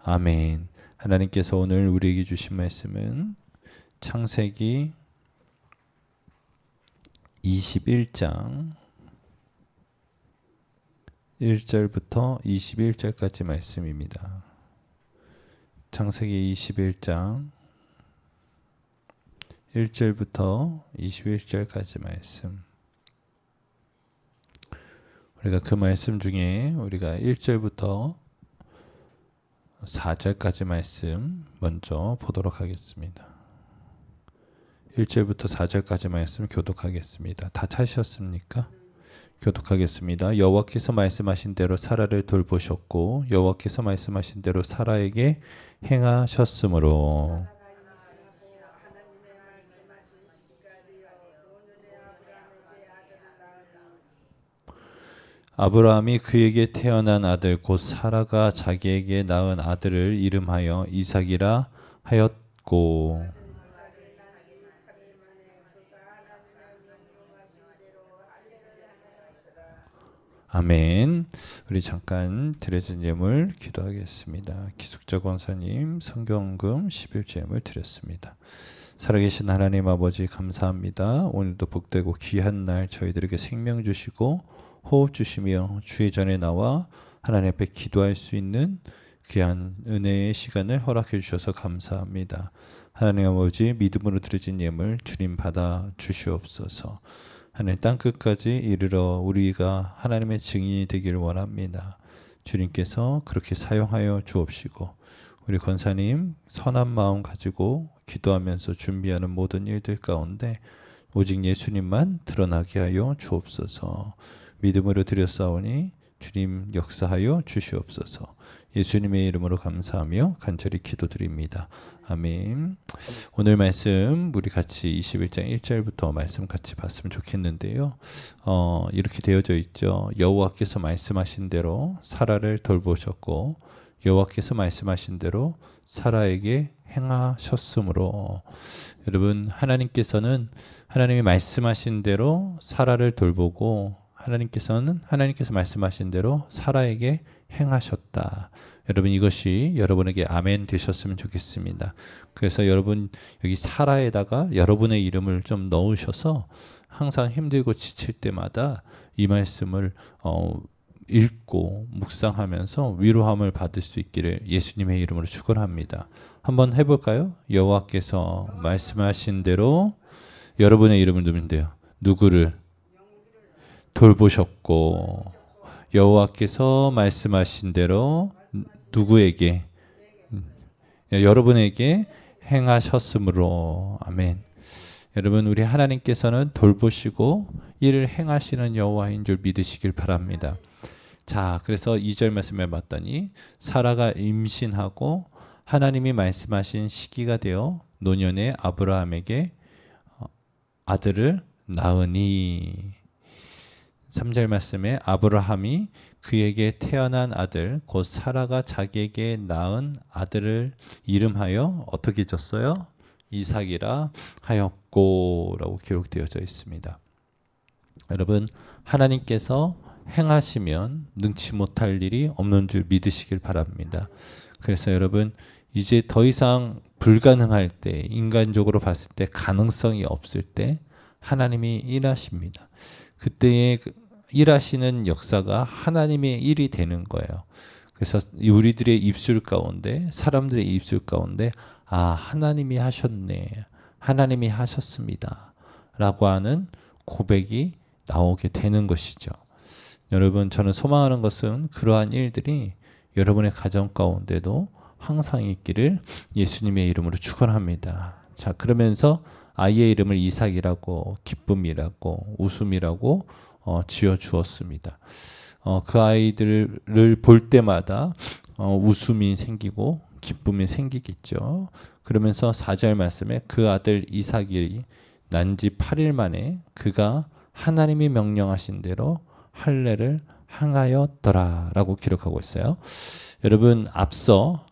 아멘. 하나님께서 오늘 우리에게 주신 말씀은 창세기 21장 1절부터 21절까지 말씀입니다. 창세기 21장 1절부터 21절까지 말씀. 우리가 그 말씀 중에 우리가 1절부터 4절까지 말씀 먼저 보도록 하겠습니다. 1절부터 4절까지 말씀 교독하겠습니다. 다 찾으셨습니까? 교독하겠습니다. 여호와께서 말씀하신 대로 사라를 돌보셨고 여호와께서 말씀하신 대로 사라에게 행하셨으므로 아브라함이 그에게 태어난 아들 곧 사라가 자기에게 낳은 아들을 이름하여 이삭이라 하였고 아멘. 우리 잠깐 드려진 예물 기도하겠습니다. 기숙자 권사님 성경금 11조 예물 드렸습니다. 살아계신 하나님 아버지 감사합니다. 오늘도 복되고 귀한 날 저희들에게 생명 주시고 호흡 주시며 주의 전에 나와 하나님 앞에 기도할 수 있는 귀한 은혜의 시간을 허락해 주셔서 감사합니다. 하나님 아버지 믿음으로 드려진 예물 주님 받아 주시옵소서. 하나님 땅끝까지 이르러 우리가 하나님의 증인이 되기를 원합니다. 주님께서 그렇게 사용하여 주옵시고 우리 권사님 선한 마음 가지고 기도하면서 준비하는 모든 일들 가운데 오직 예수님만 드러나게 하여 주옵소서. 믿음으로 드렸사오니 주님 역사하여 주시옵소서. 예수님의 이름으로 감사하며 간절히 기도드립니다. 아멘. 오늘 말씀 우리 같이 21장 1절부터 말씀 같이 봤으면 좋겠는데요. 이렇게 되어져 있죠. 여호와께서 말씀하신 대로 사라를 돌보셨고 여호와께서 말씀하신 대로 사라에게 행하셨으므로 여러분 하나님께서는 하나님이 말씀하신 대로 사라를 돌보고 하나님께서 말씀하신 대로 사라에게 행하셨다. 여러분 이것이 여러분에게 아멘 되셨으면 좋겠습니다. 그래서 여러분 여기 사라에다가 여러분의 이름을 좀 넣으셔서 항상 힘들고 지칠 때마다 이 말씀을 읽고 묵상하면서 위로함을 받을 수 있기를 예수님의 이름으로 축원합니다. 한번 해볼까요? 여호와께서 말씀하신 대로 여러분의 이름을 넣으면 돼요. 누구를? 돌보셨고 여호와께서 말씀하신 대로 누구에게? 여러분에게 행하셨으므로. 아멘. 여러분 우리 하나님께서는 돌보시고 이를 행하시는 여호와인 줄 믿으시길 바랍니다. 자, 그래서 2절 말씀에 봤더니 사라가 임신하고 하나님이 말씀하신 시기가 되어 노년의 아브라함에게 아들을 낳으니 3절 말씀에 아브라함이 그에게 태어난 아들 곧 사라가 자기에게 낳은 아들을 이름하여 어떻게 졌어요? 이삭이라 하였고 라고 기록되어져 있습니다. 여러분 하나님께서 행하시면 능치 못할 일이 없는 줄 믿으시길 바랍니다. 그래서 여러분 이제 더 이상 불가능할 때 인간적으로 봤을 때 가능성이 없을 때 하나님이 일하십니다. 그때의 일하시는 역사가 하나님의 일이 되는 거예요. 그래서 우리들의 입술 가운데 사람들의 입술 가운데 아 하나님이 하셨네 하나님이 하셨습니다 라고 하는 고백이 나오게 되는 것이죠. 여러분 저는 소망하는 것은 그러한 일들이 여러분의 가정 가운데도 항상 있기를 예수님의 이름으로 축원합니다. 자 그러면서 아이의 이름을 이삭이라고 기쁨이라고 웃음이라고 지어 주었습니다. 그 아이들을 볼 때마다 웃음이 생기고 기쁨이 생기겠죠. 그러면서 4절 말씀에 그 아들 이삭이 난 지 8일 만에 그가 하나님이 명령하신 대로 할례를 행하였더라 라고 기록하고 있어요. 여러분 앞서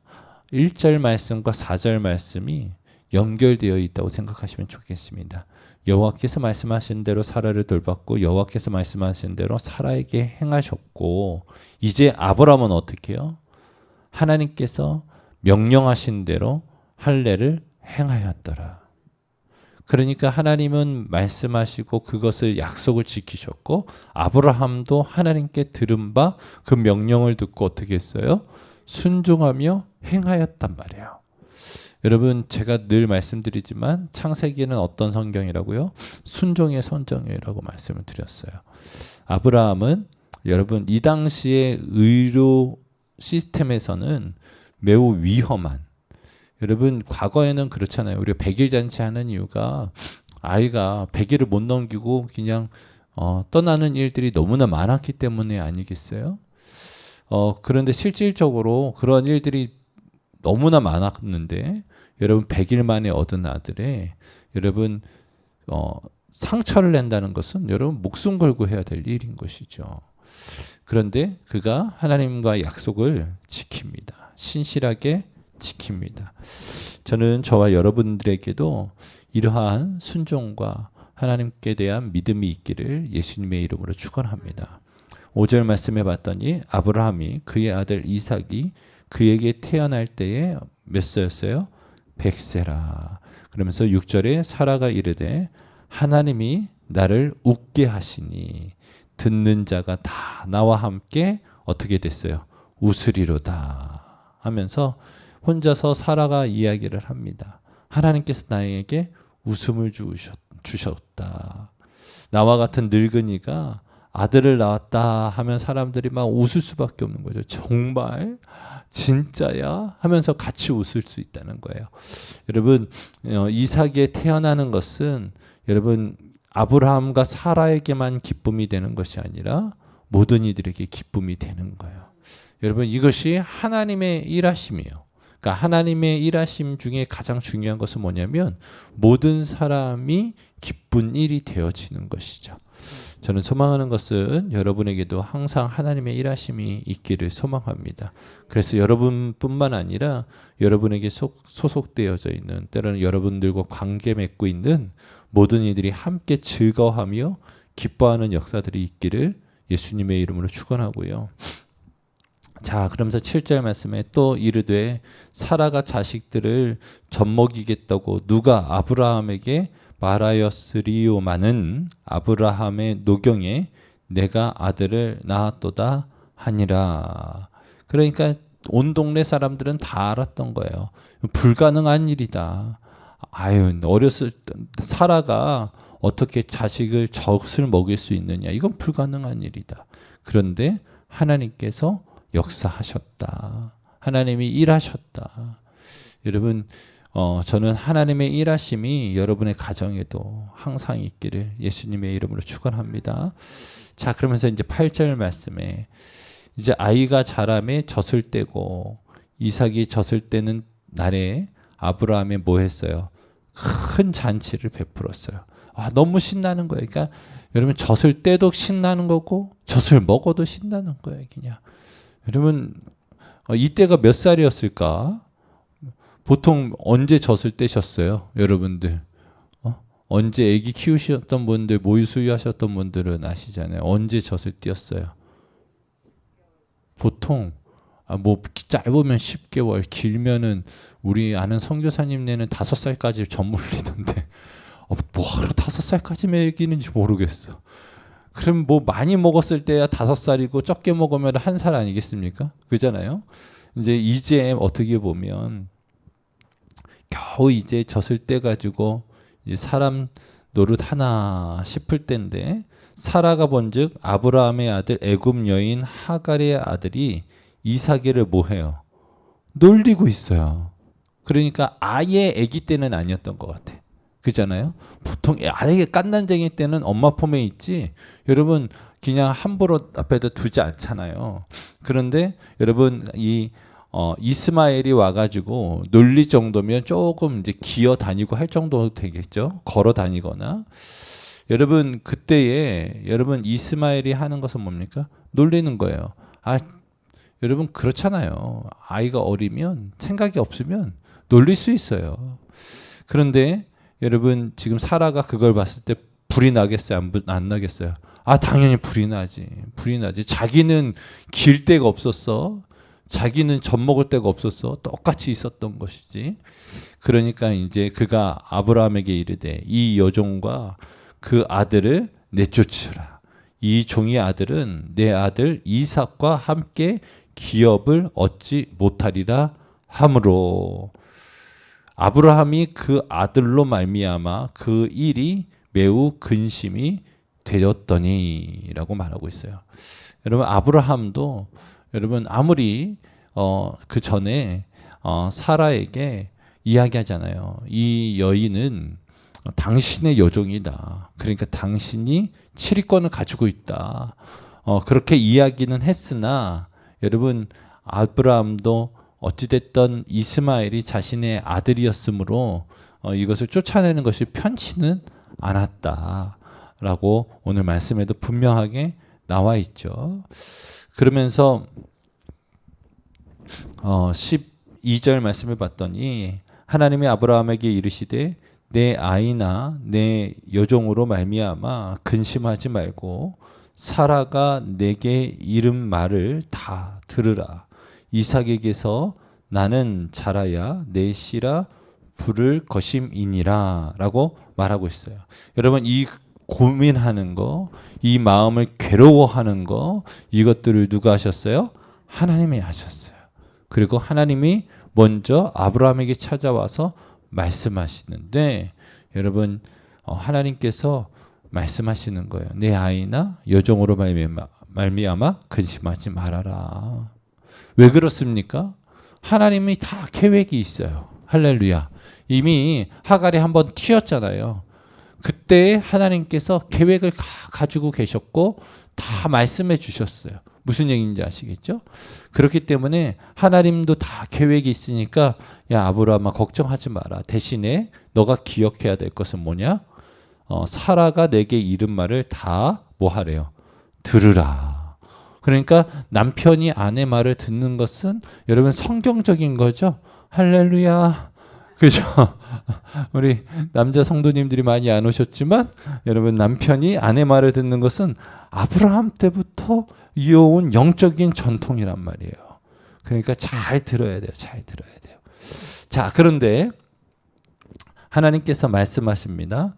1절 말씀과 4절 말씀이 연결되어 있다고 생각하시면 좋겠습니다. 여호와께서 말씀하신 대로 사라를 돌봤고 여호와께서 말씀하신 대로 사라에게 행하셨고 이제 아브라함은 어떻게 해요? 하나님께서 명령하신 대로 할례를 행하였더라. 그러니까 하나님은 말씀하시고 그것을 약속을 지키셨고 아브라함도 하나님께 들은 바 그 명령을 듣고 어떻게 했어요? 순종하며 행하였단 말이에요. 여러분 제가 늘 말씀드리지만 창세기는 어떤 성경이라고요? 순종의 성경이라고 말씀을 드렸어요. 아브라함은 여러분 이 당시의 의료 시스템에서는 매우 위험한, 여러분 과거에는 그렇잖아요. 우리가 100일 잔치하는 이유가 아이가 100일을 못 넘기고 그냥 떠나는 일들이 너무나 많았기 때문에 아니겠어요? 그런데 실질적으로 그런 일들이 너무나 많았는데 여러분 100일 만에 얻은 아들에 여러분 상처를 낸다는 것은 여러분 목숨 걸고 해야 될 일인 것이죠. 그런데 그가 하나님과 약속을 지킵니다. 신실하게 지킵니다. 저는 저와 여러분들에게도 이러한 순종과 하나님께 대한 믿음이 있기를 예수님의 이름으로 축원합니다. 5절 말씀해 봤더니 아브라함이 그의 아들 이삭이 그에게 태어날 때에 몇 세였어요? 100세라. 그러면서 6절에 사라가 이르되 하나님이 나를 웃게 하시니 듣는 자가 다 나와 함께 어떻게 됐어요? 웃으리로다 하면서 혼자서 사라가 이야기를 합니다. 하나님께서 나에게 웃음을 주셨다. 나와 같은 늙은이가 아들을 낳았다 하면 사람들이 막 웃을 수밖에 없는 거죠. 정말 진짜야? 하면서 같이 웃을 수 있다는 거예요. 여러분 이삭이 태어나는 것은 여러분 아브라함과 사라에게만 기쁨이 되는 것이 아니라 모든 이들에게 기쁨이 되는 거예요. 여러분 이것이 하나님의 일하심이에요. 그러니까 하나님의 일하심 중에 가장 중요한 것은 뭐냐면 모든 사람이 기쁜 일이 되어지는 것이죠. 저는 소망하는 것은 여러분에게도 항상 하나님의 일하심이 있기를 소망합니다. 그래서 여러분뿐만 아니라 여러분에게 소속되어져 있는, 때로는 여러분들과 관계 맺고 있는 모든 이들이 함께 즐거워하며 기뻐하는 역사들이 있기를 예수님의 이름으로 축원하고요. 자, 그러면서 7절 말씀에 또 이르되 사라가 자식들을 젖먹이겠다고 누가 아브라함에게 말하였으리요마는 아브라함의 노경에 내가 아들을 낳았도다 하니라. 그러니까 온 동네 사람들은 다 알았던 거예요. 불가능한 일이다. 아유, 어렸을 때 사라가 어떻게 자식을 젖을 먹일 수 있느냐. 이건 불가능한 일이다. 그런데 하나님께서 역사하셨다. 하나님이 일하셨다. 여러분 저는 하나님의 일하심이 여러분의 가정에도 항상 있기를 예수님의 이름으로 축원합니다. 자, 그러면서 이제 8절 말씀에 이제 아이가 자라매 젖을 떼고 이삭이 젖을 떼는 날에 아브라함이 뭐 했어요? 큰 잔치를 베풀었어요. 너무 신나는 거예요. 그러니까 여러분 젖을 떼도 신나는 거고 젖을 먹어도 신나는 거예요. 그냥 여러분 이때가 몇 살이었을까? 보통 언제 젖을 떼셨어요? 여러분들 언제 아기 키우셨던 분들, 모유 수유하셨던 분들은 아시잖아요. 언제 젖을 띄었어요? 보통 뭐 짧으면 10개월, 길면은 우리 아는 선교사님네는 5살까지 젖 물리던데 뭐하러 5살까지 먹이는지 모르겠어. 그럼 뭐 많이 먹었을 때야 5살이고 적게 먹으면 1살 아니겠습니까? 그잖아요. 이제 어떻게 보면 겨우 이제 젖을 떼 가지고 이제 사람 노릇 하나 싶을 때인데 사라가 본즉 아브라함의 아들 애굽 여인 하갈의 아들이 이삭이를 뭐해요? 놀리고 있어요. 그러니까 아예 아기 때는 아니었던 것 같아. 그잖아요. 보통 아예 깐난쟁이 때는 엄마 폼에 있지 여러분 그냥 함부로 앞에다 두지 않잖아요. 그런데 여러분 이스마엘이 와가지고 놀릴 정도면 조금 이제 기어 다니고 할 정도 되겠죠. 걸어 다니거나. 여러분 그때에 여러분 이스마엘이 하는 것은 뭡니까? 놀리는 거예요. 여러분 그렇잖아요. 아이가 어리면 생각이 없으면 놀릴 수 있어요. 그런데 여러분 지금 사라가 그걸 봤을 때 불이 나겠어요? 안 나겠어요? 당연히 불이 나지. 자기는 길 데가 없었어. 자기는 젖 먹을 데가 없었어. 똑같이 있었던 것이지. 그러니까 이제 그가 아브라함에게 이르되 이 여종과 그 아들을 내쫓으라. 이 종의 아들은 내 아들 이삭과 함께 기업을 얻지 못하리라 하므로 아브라함이 그 아들로 말미암아 그 일이 매우 근심이 되었더니라고 말하고 있어요. 여러분 아브라함도 여러분 아무리 그 전에 사라에게 이야기하잖아요. 이 여인은 당신의 여종이다. 그러니까 당신이 치리권을 가지고 있다. 그렇게 이야기는 했으나 여러분 아브라함도 어찌됐던 이스마엘이 자신의 아들이었으므로 이것을 쫓아내는 것이 편치는 않았다라고 오늘 말씀에도 분명하게 나와 있죠. 그러면서 12절 말씀을 봤더니 하나님이 아브라함에게 이르시되 내 아이나 내 여종으로 말미암아 근심하지 말고 사라가 내게 이른 말을 다 들으라. 이삭에게서 나는 자라야 내 씨라 부를 것임이니라 라고 말하고 있어요. 여러분 이 고민하는 거, 이 마음을 괴로워하는 거, 이것들을 누가 하셨어요? 하나님이 하셨어요. 그리고 하나님이 먼저 아브라함에게 찾아와서 말씀하시는데 여러분 하나님께서 말씀하시는 거예요. 내 아이나 여종으로 말미암아 근심하지 말아라. 왜 그렇습니까? 하나님이 다 계획이 있어요. 할렐루야. 이미 하갈이 한번 튀었잖아요. 그때 하나님께서 계획을 가지고 계셨고 다 말씀해 주셨어요. 무슨 얘기인지 아시겠죠? 그렇기 때문에 하나님도 다 계획이 있으니까 야 아브라함아 걱정하지 마라. 대신에 너가 기억해야 될 것은 뭐냐? 사라가 내게 이른 말을 다 뭐 하래요? 들으라. 그러니까 남편이 아내 말을 듣는 것은 여러분 성경적인 거죠. 할렐루야. 그죠? 우리 남자 성도님들이 많이 안 오셨지만 여러분 남편이 아내 말을 듣는 것은 아브라함 때부터 이어온 영적인 전통이란 말이에요. 그러니까 잘 들어야 돼요. 잘 들어야 돼요. 자, 그런데 하나님께서 말씀하십니다.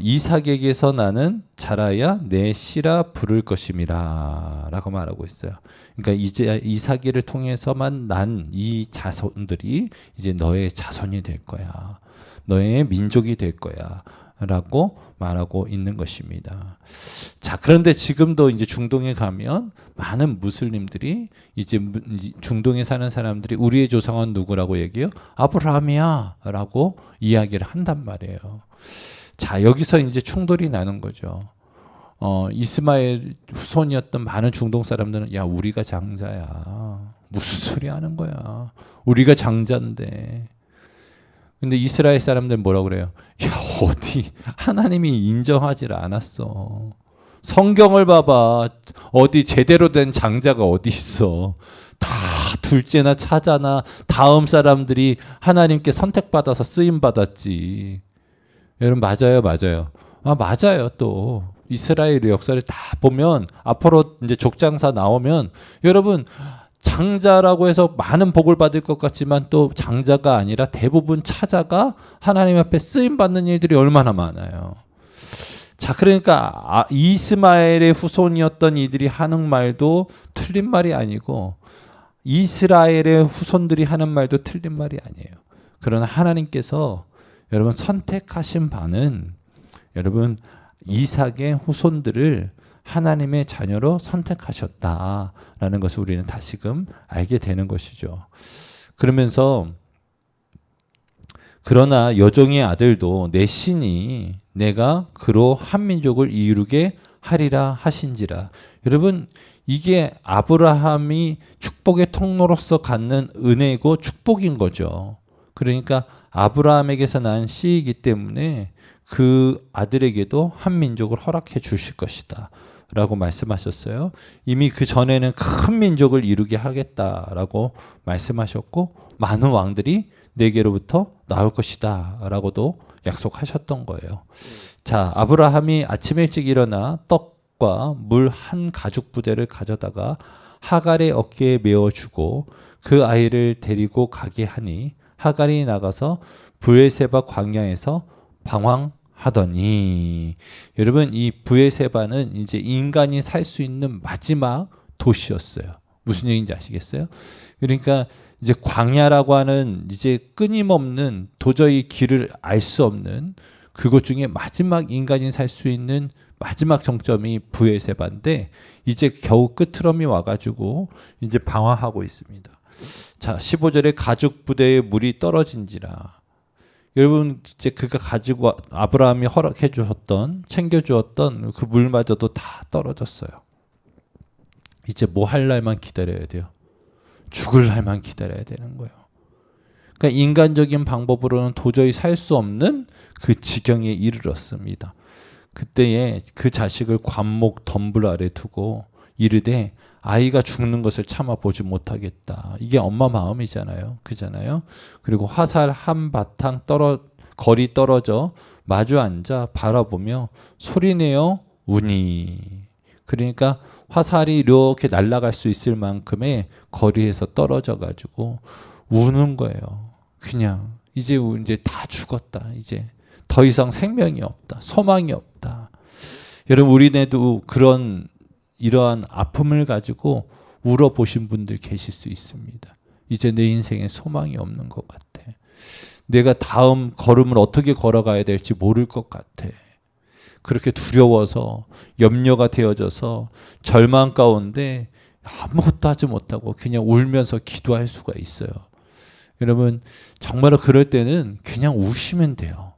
이삭에게서 나는 자라야 내 씨라 부를 것임이라 라고 말하고 있어요. 그러니까 이제 이삭이를 통해서만 난 이 자손들이 이제 너의 자손이 될 거야. 너의 민족이 될 거야. 라고 말하고 있는 것입니다. 자, 그런데 지금도 이제 중동에 가면 많은 무슬림들이 이제 중동에 사는 사람들이 우리의 조상은 누구라고 얘기해요? 아브라함이야. 라고 이야기를 한단 말이에요. 자, 여기서 이제 충돌이 나는 거죠. 이스마엘 후손이었던 많은 중동 사람들은 야, 우리가 장자야. 무슨 소리 하는 거야. 우리가 장자인데. 근데 이스라엘 사람들은 뭐라고 그래요? 야, 어디 하나님이 인정하지를 않았어. 성경을 봐봐. 어디 제대로 된 장자가 어디 있어. 다 둘째나 차자나 다음 사람들이 하나님께 선택받아서 쓰임받았지. 여러분 맞아요, 맞아요. 맞아요. 또 이스라엘의 역사를 다 보면 앞으로 이제 족장사 나오면 여러분 장자라고 해서 많은 복을 받을 것 같지만 또 장자가 아니라 대부분 차자가 하나님 앞에 쓰임 받는 일들이 얼마나 많아요. 자, 그러니까 이스마엘의 후손이었던 이들이 하는 말도 틀린 말이 아니고 이스라엘의 후손들이 하는 말도 틀린 말이 아니에요. 그러나 하나님께서 여러분 선택하신 바는 여러분 이삭의 후손들을 하나님의 자녀로 선택하셨다라는 것을 우리는 다시금 알게 되는 것이죠. 그러면서 그러나 여종의 아들도 내 신이 내가 그로 한 민족을 이루게 하리라 하신지라. 여러분 이게 아브라함이 축복의 통로로서 갖는 은혜고 축복인 거죠. 그러니까 아브라함에게서 난 씨이기 때문에 그 아들에게도 한 민족을 허락해 주실 것이다 라고 말씀하셨어요. 이미 그 전에는 큰 민족을 이루게 하겠다라고 말씀하셨고 많은 왕들이 내게로부터 나올 것이다 라고도 약속하셨던 거예요. 자, 아브라함이 아침 일찍 일어나 떡과 물 한 가죽 부대를 가져다가 하갈의 어깨에 메어주고 그 아이를 데리고 가게 하니 하갈이 나가서 브엘세바 광야에서 방황하더니, 여러분 이 브엘세바는 이제 인간이 살 수 있는 마지막 도시였어요. 무슨 얘기인지 아시겠어요? 그러니까 이제 광야라고 하는 이제 끊임없는 도저히 길을 알 수 없는 그것 중에 마지막 인간이 살 수 있는 마지막 정점이 브엘세바인데 이제 겨우 끝트럼이 와가지고 이제 방황하고 있습니다. 자, 15절에 가죽 부대에 물이 떨어진지라. 여러분 이제 그가 가지고 아브라함이 허락해 주었던 챙겨 주었던 그 물마저도 다 떨어졌어요. 이제 뭐 할 날만 기다려야 돼요. 죽을 날만 기다려야 되는 거예요. 그러니까 인간적인 방법으로는 도저히 살 수 없는 그 지경에 이르렀습니다. 그때에 그 자식을 관목 덤불 아래 두고 이르되 아이가 죽는 것을 참아 보지 못하겠다. 이게 엄마 마음이잖아요. 그잖아요. 그리고 화살 한 바탕 거리 떨어져 마주 앉아 바라보며 소리내어 우니. 그러니까 화살이 이렇게 날아갈 수 있을 만큼의 거리에서 떨어져 가지고 우는 거예요. 그냥 이제 다 죽었다. 이제 더 이상 생명이 없다. 소망이 없다. 여러분 우리네도 이러한 아픔을 가지고 울어보신 분들 계실 수 있습니다. 이제 내 인생에 소망이 없는 것 같아. 내가 다음 걸음을 어떻게 걸어가야 될지 모를 것 같아. 그렇게 두려워서 염려가 되어져서 절망 가운데 아무것도 하지 못하고 그냥 울면서 기도할 수가 있어요. 여러분 정말로 그럴 때는 그냥 우시면 돼요.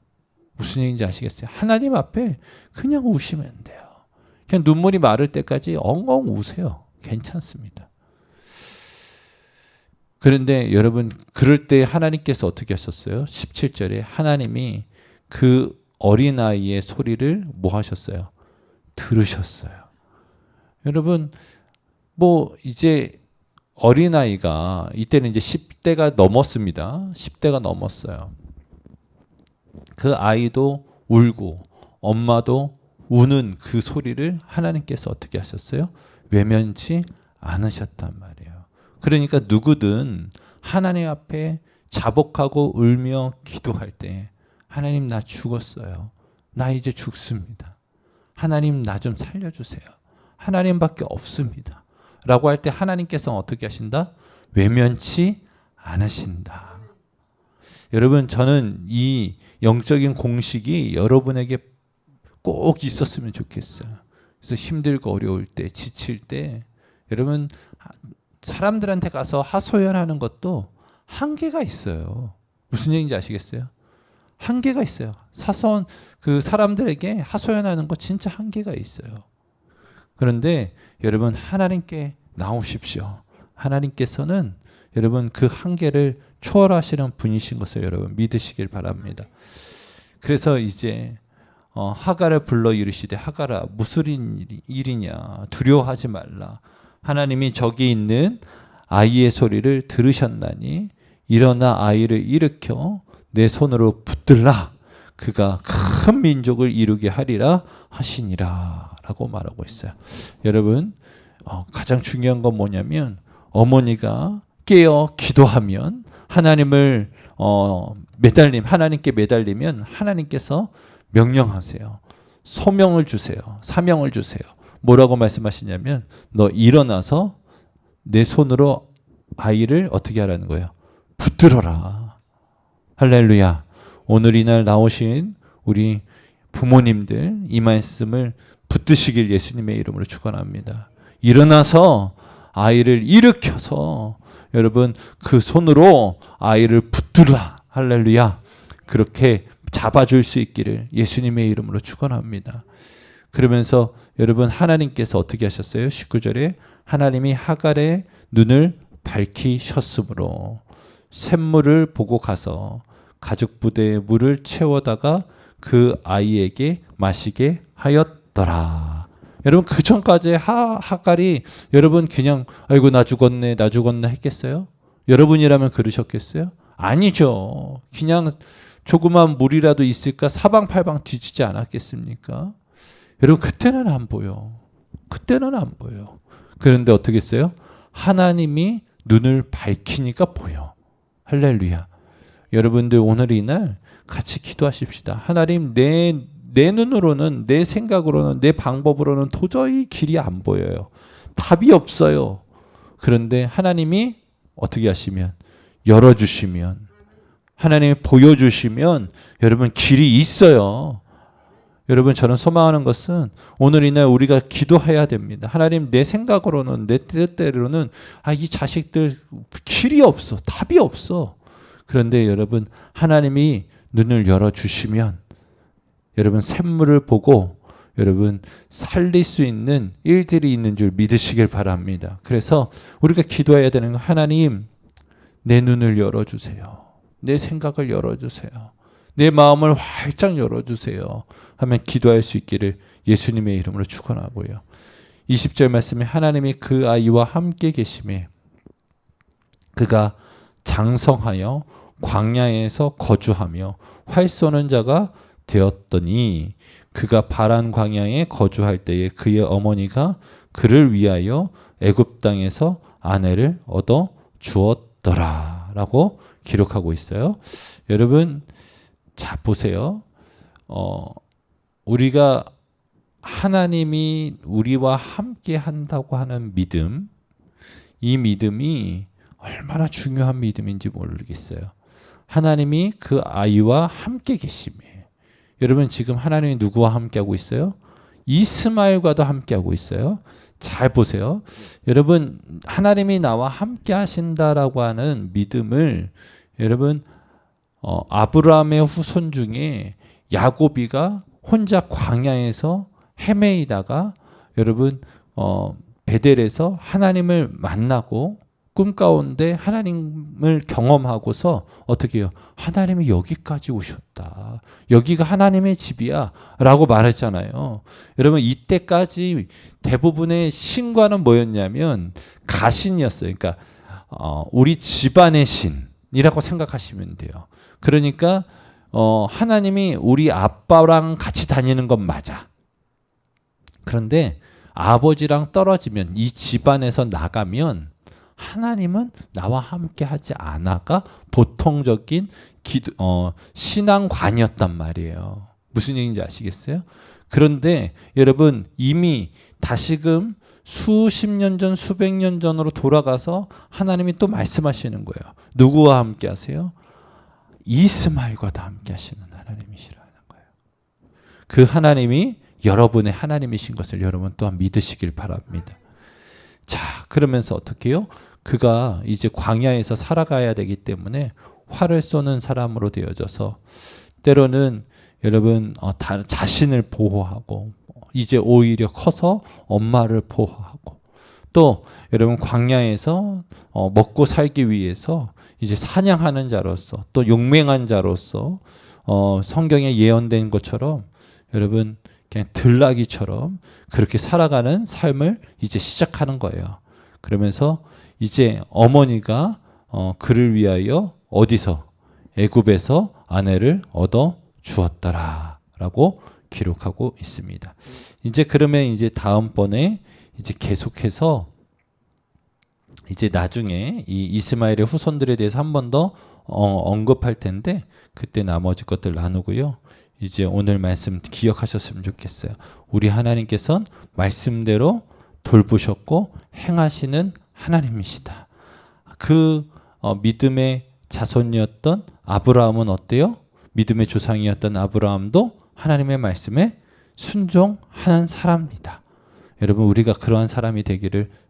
무슨 얘기인지 아시겠어요? 하나님 앞에 그냥 우시면 돼요. 그냥 눈물이 마를 때까지 엉엉 우세요. 괜찮습니다. 그런데 여러분 그럴 때 하나님께서 어떻게 하셨어요? 17절에 하나님이 그 어린아이의 소리를 뭐 하셨어요? 들으셨어요. 여러분 뭐 이제 어린아이가 이때는 이제 10대가 넘었습니다. 10대가 넘었어요. 그 아이도 울고 엄마도 우는 그 소리를 하나님께서 어떻게 하셨어요? 외면치 않으셨단 말이에요. 그러니까 누구든 하나님 앞에 자복하고 울며 기도할 때 하나님 나 죽었어요. 나 이제 죽습니다. 하나님 나 좀 살려주세요. 하나님밖에 없습니다. 라고 할 때 하나님께서 어떻게 하신다? 외면치 않으신다. 여러분 저는 이 영적인 공식이 여러분에게 꼭 있었으면 좋겠어요. 그래서 힘들고 어려울 때, 지칠 때 여러분 사람들한테 가서 하소연하는 것도 한계가 있어요. 무슨 얘기인지 아시겠어요? 한계가 있어요. 사소한 그 사람들에게 하소연하는 거 진짜 한계가 있어요. 그런데 여러분 하나님께 나오십시오. 하나님께서는 여러분 그 한계를 초월하시는 분이신 것을 여러분 믿으시길 바랍니다. 그래서 이제 하갈을 불러 이르시되 하갈아 무슨 일이냐 두려워하지 말라. 하나님이 저기 있는 아이의 소리를 들으셨나니 일어나 아이를 일으켜 내 손으로 붙들라. 그가 큰 민족을 이루게 하리라 하시니라 라고 말하고 있어요. 여러분 가장 중요한 건 뭐냐면 어머니가 깨어 기도하면 하나님을 하나님께 매달리면 하나님께서 명령하세요. 소명을 주세요. 사명을 주세요. 뭐라고 말씀하시냐면 너 일어나서 내 손으로 아이를 어떻게 하라는 거예요? 붙들어라. 할렐루야. 오늘 이날 나오신 우리 부모님들 이 말씀을 붙드시길 예수님의 이름으로 축원합니다. 일어나서 아이를 일으켜서 여러분 그 손으로 아이를 붙들라. 할렐루야. 그렇게 잡아줄 수 있기를 예수님의 이름으로 축원합니다. 그러면서 여러분 하나님께서 어떻게 하셨어요? 19절에 하나님이 하갈의 눈을 밝히셨으므로 샘물을 보고 가서 가죽 부대에 물을 채워다가 그 아이에게 마시게 하였더라. 여러분 그 전까지 하갈이 여러분 그냥 아이고 나 죽었네 했겠어요? 여러분이라면 그러셨겠어요? 아니죠. 그냥 조그만 물이라도 있을까 사방팔방 뒤지지 않았겠습니까? 여러분 그때는 안 보여. 그런데 어떻게 했어요? 하나님이 눈을 밝히니까 보여. 할렐루야. 여러분들 오늘 이날 같이 기도하십시다. 하나님, 내 눈으로는, 내 생각으로는, 내 방법으로는 도저히 길이 안 보여요. 답이 없어요. 그런데 하나님이 어떻게 하시면, 열어주시면, 하나님이 보여주시면 여러분 길이 있어요. 여러분, 저는 소망하는 것은 오늘 이날 우리가 기도해야 됩니다. 하나님, 내 생각으로는, 내 뜻대로는 이 자식들 길이 없어. 답이 없어. 그런데 여러분, 하나님이 눈을 열어주시면 여러분 샘물을 보고 여러분 살릴 수 있는 일들이 있는 줄 믿으시길 바랍니다. 그래서 우리가 기도해야 되는 건, 하나님, 내 눈을 열어주세요. 내 생각을 열어주세요. 내 마음을 활짝 열어주세요. 하면 기도할 수 있기를 예수님의 이름으로 축원하고요. 20절 말씀에 하나님이 그 아이와 함께 계심에 그가 장성하여 광야에서 거주하며 활 쏘는 자가 되었더니 그가 바란 광야에 거주할 때에 그의 어머니가 그를 위하여 애굽 땅에서 아내를 얻어 주었더라 라고 기록하고 있어요. 여러분, 자 보세요. 우리가 하나님이 우리와 함께 한다고 하는 믿음, 이 믿음이 얼마나 중요한 믿음인지 모르겠어요. 하나님이 그 아이와 함께 계심에, 여러분 지금 하나님이 누구와 함께 하고 있어요? 이스마엘과도 함께 하고 있어요. 잘 보세요. 여러분, 하나님이 나와 함께 하신다라고 하는 믿음을 여러분 아브라함의 후손 중에 야곱이가 혼자 광야에서 헤매이다가 여러분 베델에서 하나님을 만나고 꿈 가운데 하나님을 경험하고서 어떻게 해요? 하나님이 여기까지 오셨다. 여기가 하나님의 집이야 라고 말했잖아요. 여러분, 이때까지 대부분의 신과는 뭐였냐면 가신이었어요. 그러니까 우리 집안의 신이라고 생각하시면 돼요. 그러니까 하나님이 우리 아빠랑 같이 다니는 건 맞아. 그런데 아버지랑 떨어지면, 이 집안에서 나가면 하나님은 나와 함께 하지 않아가 보통적인 신앙관이었단 말이에요. 무슨 얘기인지 아시겠어요? 그런데 여러분, 이미 다시금 수십 년 전, 수백 년 전으로 돌아가서 하나님이 또 말씀하시는 거예요. 누구와 함께 하세요? 이스마엘과도 함께 하시는 하나님이시라는 거예요. 그 하나님이 여러분의 하나님이신 것을 여러분 또한 믿으시길 바랍니다. 자, 그러면서 어떻게 해요? 그가 이제 광야에서 살아가야 되기 때문에 활을 쏘는 사람으로 되어져서 때로는 여러분 자신을 보호하고 이제 오히려 커서 엄마를 보호하고 또 여러분 광야에서 먹고 살기 위해서 이제 사냥하는 자로서 또 용맹한 자로서 성경에 예언된 것처럼 여러분 그냥 들나귀처럼 그렇게 살아가는 삶을 이제 시작하는 거예요. 그러면서 이제 어머니가 그를 위하여 어디서? 애굽에서 아내를 얻어 주었더라라고 기록하고 있습니다. 이제 그러면 이제 다음번에 이제 계속해서 이제 나중에 이 이스마엘의 후손들에 대해서 한 번 더 언급할 텐데 그때 나머지 것들 나누고요. 이제 오늘 말씀 기억하셨으면 좋겠어요. 우리 하나님께서는 말씀대로 돌보셨고 행하시는 하나님이시다. 그 믿음의 자손이었던 아브라함은 어때요? 믿음의 조상이었던 아브라함도 하나님의 말씀에 순종하는 사람이다. 여러분, 우리가 그러한 사람이 되기를